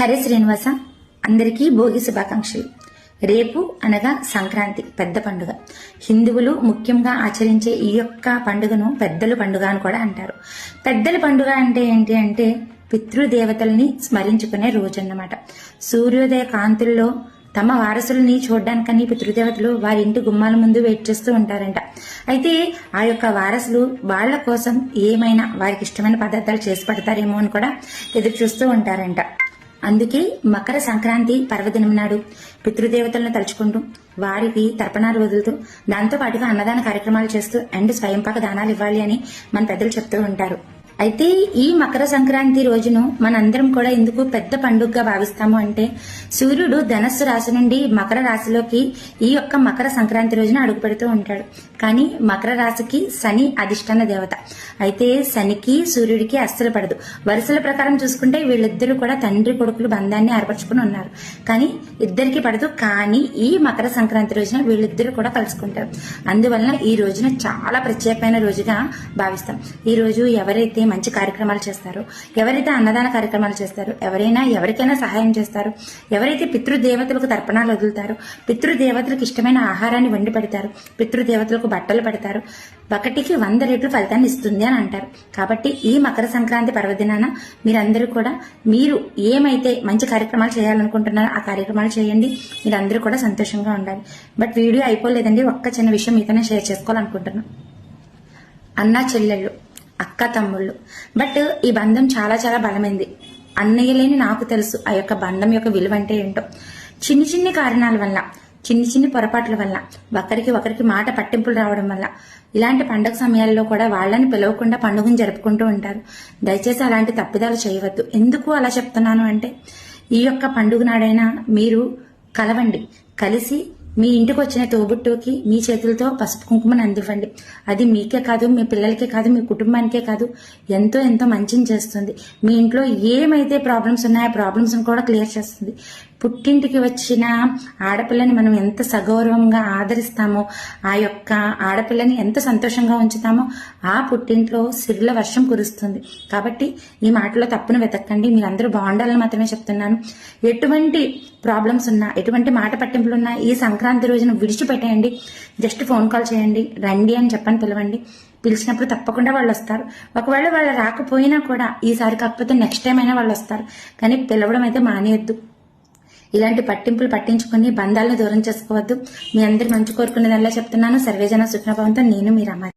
హరే శ్రీనివాస, అందరికీ భోగి శుభాకాంక్షలు. రేపు అనగా సంక్రాంతి పెద్ద పండుగ. హిందువులు ముఖ్యంగా ఆచరించే ఈ యొక్క పండుగను పెద్దల పండుగ అని కూడా అంటారు. పెద్దల పండుగ అంటే ఏంటి అంటే పితృదేవతల్ని స్మరించుకునే రోజు అన్నమాట. సూర్యోదయ కాంతుల్లో తమ వారసుల్ని చూడడానికని పితృదేవతలు వారి ఇంటి గుమ్మాల ముందు వెయిట్ చేస్తూ ఉంటారంట. అయితే ఆ యొక్క వారసులు వాళ్ల కోసం ఏమైనా వారికి ఇష్టమైన పదార్థాలు చేసి పెడతారేమో అని కూడా ఎదురు చూస్తూ ఉంటారంట. అందుకే మకర సంక్రాంతి పర్వదినం నాడు పితృదేవతలను తలుచుకుంటూ వారికి తర్పణాలు వదులుతూ దాంతో పాటుగా అన్నదాన కార్యక్రమాలు చేస్తూ అండ్ స్వయంపాక దానాలు ఇవ్వాలి అని మన పెద్దలు చెప్తూ ఉంటారు. అయితే ఈ మకర సంక్రాంతి రోజును మనందరం కూడా ఎందుకు పెద్ద పండుగగా భావిస్తాము అంటే సూర్యుడు ధనస్సు రాశి నుండి మకర రాశిలోకి ఈ యొక్క మకర సంక్రాంతి రోజున అడుగు పెడుతూ ఉంటాడు. కానీ మకర రాశికి శని అధిష్టాన దేవత. అయితే శనికి సూర్యుడికి అస్సలు పడదు. వరుసల ప్రకారం చూసుకుంటే వీళ్ళిద్దరూ కూడా తండ్రి కొడుకులు బంధాన్ని ఏర్పరచుకుని ఉన్నారు. కానీ ఇద్దరికి పడదు. కానీ ఈ మకర సంక్రాంతి రోజున వీళ్ళిద్దరూ కూడా కలుసుకుంటారు. అందువలన ఈ రోజున చాలా ప్రత్యేకమైన రోజుగా భావిస్తాం. ఈ రోజు ఎవరైతే మంచి కార్యక్రమాలు చేస్తారు, ఎవరైతే అన్నదాన కార్యక్రమాలు చేస్తారు, ఎవరికైనా సహాయం చేస్తారు, ఎవరైతే పితృదేవతలకు తర్పణాలు వదులుతారు, పితృదేవతలకు ఇష్టమైన ఆహారాన్ని వండి పెడతారు, పితృదేవతలకు బట్టలు పెడతారు, ఒకటికి 100 రెట్లు ఫలితాన్ని ఇస్తుంది అని అంటారు. కాబట్టి ఈ మకర సంక్రాంతి పర్వదినాన మీరందరూ కూడా మీరు ఏమైతే మంచి కార్యక్రమాలు చేయాలనుకుంటున్నారో ఆ కార్యక్రమాలు చేయండి. మీరందరూ కూడా సంతోషంగా ఉండాలి. బట్ వీడియో అయిపోలేదండి. ఒక్క చిన్న విషయం మీతోనే షేర్ చేసుకోవాలనుకుంటున్నాను. అన్న చెల్లెళ్ళు, అక్క తమ్ముళ్ళు, బట్ ఈ బంధం చాలా చాలా బలమైంది. అన్నయ్య లేని నాకు తెలుసు ఆ యొక్క బంధం యొక్క విలువ అంటే ఏంటో. చిన్ని చిన్ని కారణాల వల్ల, చిన్ని చిన్ని పొరపాట్ల వల్ల, ఒకరికి మాట పట్టింపులు రావడం వల్ల ఇలాంటి పండుగ సమయాల్లో కూడా వాళ్ళని పిలవకుండా పండుగను జరుపుకుంటూ ఉంటారు. దయచేసి అలాంటి తప్పిదాలు చేయవద్దు. ఎందుకు అలా చెప్తున్నాను అంటే ఈ యొక్క పండుగ నాడైనా మీరు కలవండి. కలిసి మీ ఇంటికి వచ్చిన తోబుట్టుకి మీ చేతులతో పసుపు కుంకుమను అందివ్వండి. అది మీకే కాదు, మీ పిల్లలకే కాదు, మీ కుటుంబానికే కాదు, ఎంతో ఎంతో మంచిని చేస్తుంది. మీ ఇంట్లో ఏమైతే ప్రాబ్లమ్స్ ఉన్నాయో ఆ ప్రాబ్లమ్స్ కూడా క్లియర్ చేస్తుంది. పుట్టింటికి వచ్చిన ఆడపిల్లని మనం ఎంత సగౌరవంగా ఆదరిస్తామో, ఆ యొక్క ఆడపిల్లని ఎంత సంతోషంగా ఉంచుతామో ఆ పుట్టింట్లో సిరుల వర్షం కురుస్తుంది. కాబట్టి ఈ మాటలో తప్పును వెతకండి. మీరందరూ బాగుండాలని మాత్రమే చెప్తున్నాను. ఎటువంటి ప్రాబ్లమ్స్ ఉన్నా, ఎటువంటి మాట పట్టింపులున్నా ఈ సంక్రాంతి రోజున విడిచిపెట్టేయండి. జస్ట్ ఫోన్ కాల్ చేయండి, రండి అని చెప్పని పిలవండి. పిలిచినప్పుడు తప్పకుండా వాళ్ళు వస్తారు. ఒకవేళ వాళ్ళు రాకపోయినా కూడా ఈసారి కాకపోతే నెక్స్ట్ టైం అయినా వాళ్ళు వస్తారు. కానీ పిలవడం అయితే మానేయద్దు. ఇలాంటి పట్టింపులు పట్టించుకుని బంధాలను దూరం చేసుకోవద్దు. మీ అందరి మంచి కోరుకునేదల్లా చెప్తున్నాను. సర్వేజన సుఖ్నభవంతో. నేను మీ రమ.